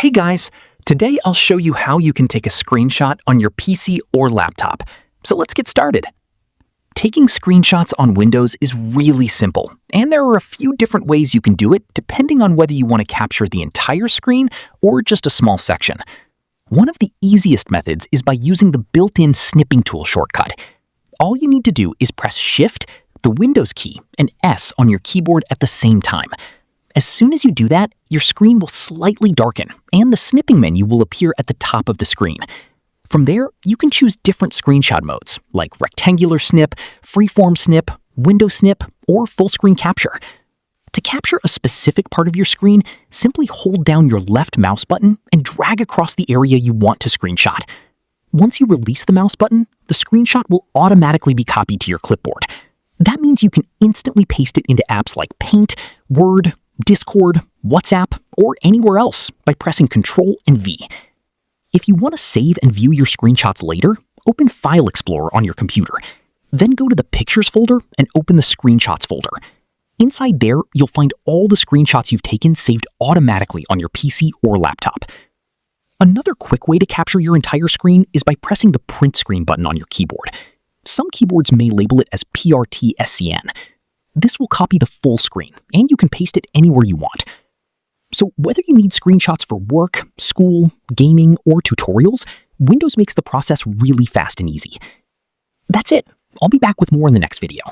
Hey guys, today I'll show you how you can take a screenshot on your PC or laptop. So let's get started. Taking screenshots on Windows is really simple, and there are a few different ways you can do it depending on whether you want to capture the entire screen or just a small section. One of the easiest methods is by using the built-in snipping tool shortcut. All you need to do is press Shift, the Windows key, and S on your keyboard at the same time. As soon as you do that, your screen will slightly darken, and the snipping menu will appear at the top of the screen. From there, you can choose different screenshot modes, like rectangular snip, freeform snip, window snip, or full screen capture. To capture a specific part of your screen, simply hold down your left mouse button and drag across the area you want to screenshot. Once you release the mouse button, the screenshot will automatically be copied to your clipboard. That means you can instantly paste it into apps like Paint, Word, Discord, WhatsApp, or anywhere else by pressing Ctrl and V. If you want to save and view your screenshots later, open File Explorer on your computer. Then go to the Pictures folder and open the Screenshots folder. Inside there, you'll find all the screenshots you've taken saved automatically on your PC or laptop. Another quick way to capture your entire screen is by pressing the Print Screen button on your keyboard. Some keyboards may label it as PRT-SCN. This will copy the full screen, and you can paste it anywhere you want. So whether you need screenshots for work, school, gaming, or tutorials, Windows makes the process really fast and easy. That's it. I'll be back with more in the next video.